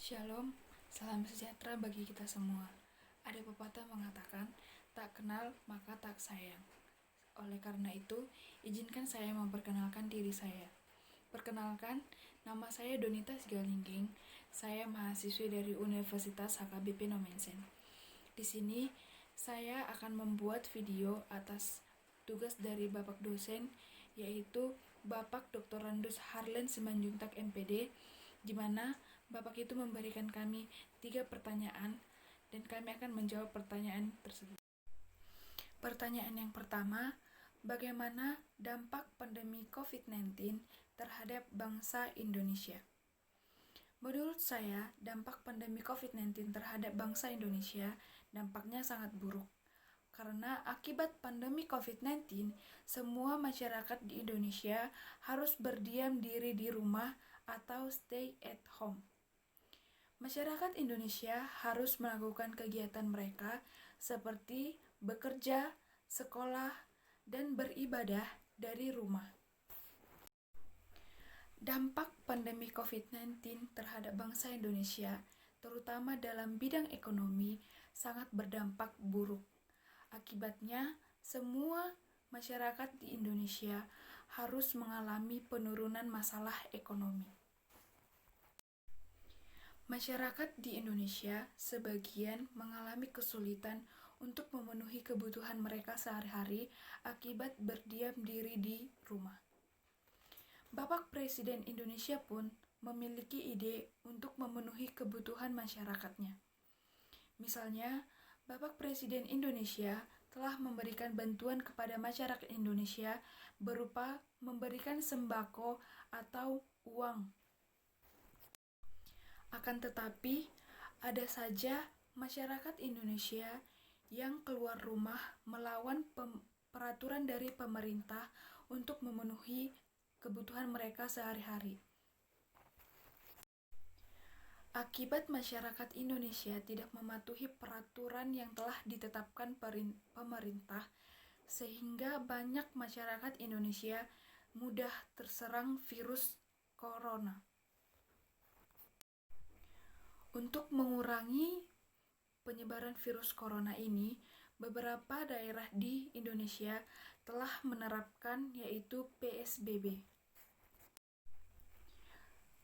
Shalom, salam sejahtera bagi kita semua. Ada pepatah mengatakan, tak kenal maka tak sayang. Oleh karena itu, izinkan saya memperkenalkan diri saya. Perkenalkan, nama saya Donita Sigalingging. Saya mahasiswi dari Universitas HKBP Nomensen. Di sini, saya akan membuat video atas tugas dari Bapak dosen, yaitu Bapak Dr. Randus Harlen Simanjuntak MPD, di mana Bapak itu memberikan kami 3 pertanyaan dan kami akan menjawab pertanyaan tersebut. Pertanyaan yang pertama, bagaimana dampak pandemi COVID-19 terhadap bangsa Indonesia? Menurut saya, dampak pandemi COVID-19 terhadap bangsa Indonesia dampaknya sangat buruk. Karena akibat pandemi COVID-19, semua masyarakat di Indonesia harus berdiam diri di rumah atau stay at home. Masyarakat Indonesia harus melakukan kegiatan mereka seperti bekerja, sekolah, dan beribadah dari rumah. Dampak pandemi COVID-19 terhadap bangsa Indonesia, terutama dalam bidang ekonomi, sangat berdampak buruk. Akibatnya, semua masyarakat di Indonesia harus mengalami penurunan masalah ekonomi. Masyarakat di Indonesia sebagian mengalami kesulitan untuk memenuhi kebutuhan mereka sehari-hari akibat berdiam diri di rumah. Bapak Presiden Indonesia pun memiliki ide untuk memenuhi kebutuhan masyarakatnya. Misalnya, Bapak Presiden Indonesia telah memberikan bantuan kepada masyarakat Indonesia berupa memberikan sembako atau uang. Akan tetapi, ada saja masyarakat Indonesia yang keluar rumah melawan peraturan dari pemerintah untuk memenuhi kebutuhan mereka sehari-hari. Akibat masyarakat Indonesia tidak mematuhi peraturan yang telah ditetapkan pemerintah, sehingga banyak masyarakat Indonesia mudah terserang virus corona. Untuk mengurangi penyebaran virus corona ini, beberapa daerah di Indonesia telah menerapkan yaitu PSBB.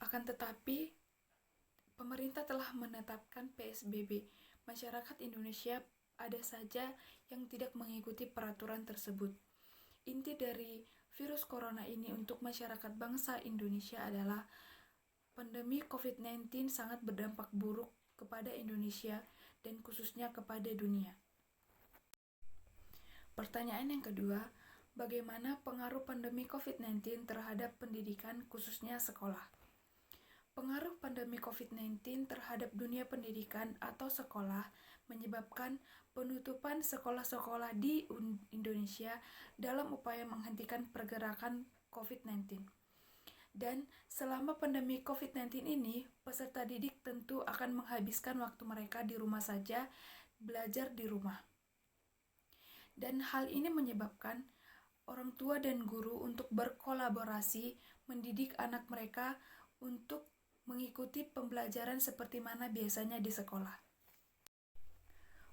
Akan tetapi, pemerintah telah menetapkan PSBB. Masyarakat Indonesia ada saja yang tidak mengikuti peraturan tersebut. Inti dari virus corona ini untuk masyarakat bangsa Indonesia adalah pandemi COVID-19 sangat berdampak buruk kepada Indonesia dan khususnya kepada dunia. Pertanyaan yang kedua, bagaimana pengaruh pandemi COVID-19 terhadap pendidikan khususnya sekolah? Pengaruh pandemi COVID-19 terhadap dunia pendidikan atau sekolah menyebabkan penutupan sekolah-sekolah di Indonesia dalam upaya menghentikan pergerakan COVID-19. Dan selama pandemi COVID-19 ini, peserta didik tentu akan menghabiskan waktu mereka di rumah saja, belajar di rumah. Dan hal ini menyebabkan orang tua dan guru untuk berkolaborasi mendidik anak mereka untuk mengikuti pembelajaran seperti mana biasanya di sekolah.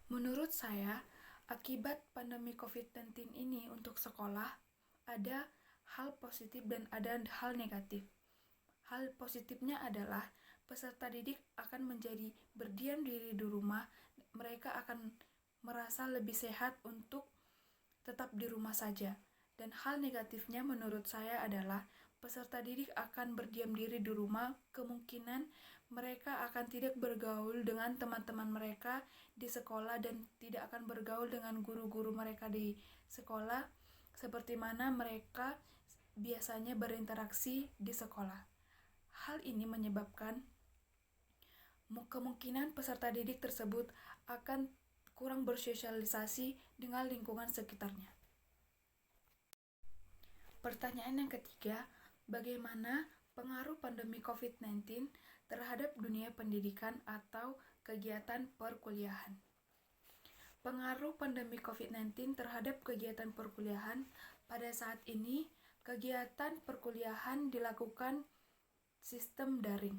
Menurut saya, akibat pandemi COVID-19 ini untuk sekolah, ada hal positif dan ada hal negatif. Hal positifnya adalah peserta didik akan menjadi berdiam diri di rumah, mereka akan merasa lebih sehat untuk tetap di rumah saja. Dan hal negatifnya menurut saya adalah peserta didik akan berdiam diri di rumah, kemungkinan mereka akan tidak bergaul dengan teman-teman mereka di sekolah dan tidak akan bergaul dengan guru-guru mereka di sekolah seperti mana mereka biasanya berinteraksi di sekolah. Hal ini menyebabkan kemungkinan peserta didik tersebut akan kurang bersosialisasi dengan lingkungan sekitarnya. Pertanyaan yang ketiga, bagaimana pengaruh pandemi COVID-19 terhadap dunia pendidikan atau kegiatan perkuliahan? Pengaruh pandemi COVID-19 terhadap kegiatan perkuliahan pada saat ini, kegiatan perkuliahan dilakukan sistem daring.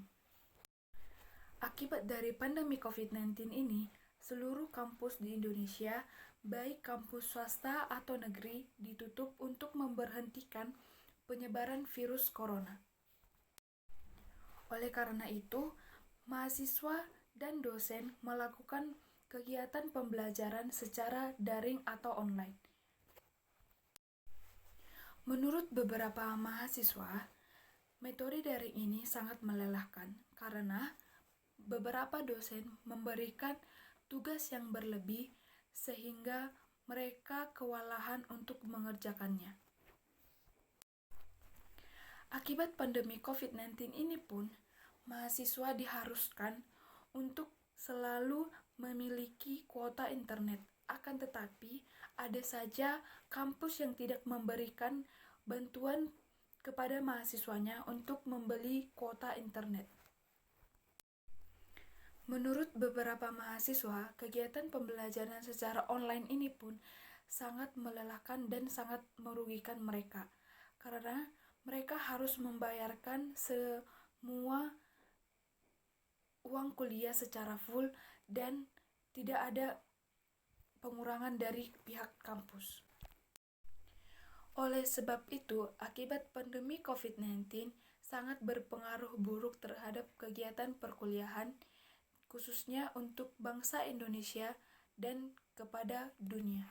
Akibat dari pandemi COVID-19 ini, seluruh kampus di Indonesia, baik kampus swasta atau negeri, ditutup untuk memberhentikan penyebaran virus corona. Oleh karena itu, mahasiswa dan dosen melakukan kegiatan pembelajaran secara daring atau online. Menurut beberapa mahasiswa, metode daring ini sangat melelahkan karena beberapa dosen memberikan tugas yang berlebih sehingga mereka kewalahan untuk mengerjakannya. Akibat pandemi COVID-19 ini pun, mahasiswa diharuskan untuk selalu memiliki kuota internet. Akan tetapi, ada saja kampus yang tidak memberikan bantuan kepada mahasiswanya untuk membeli kuota internet. Menurut beberapa mahasiswa, kegiatan pembelajaran secara online ini pun sangat melelahkan dan sangat merugikan mereka, karena mereka harus membayarkan semua uang kuliah secara full dan tidak ada pengurangan dari pihak kampus. Oleh sebab itu, akibat pandemi COVID-19 sangat berpengaruh buruk terhadap kegiatan perkuliahan, khususnya untuk bangsa Indonesia dan kepada dunia.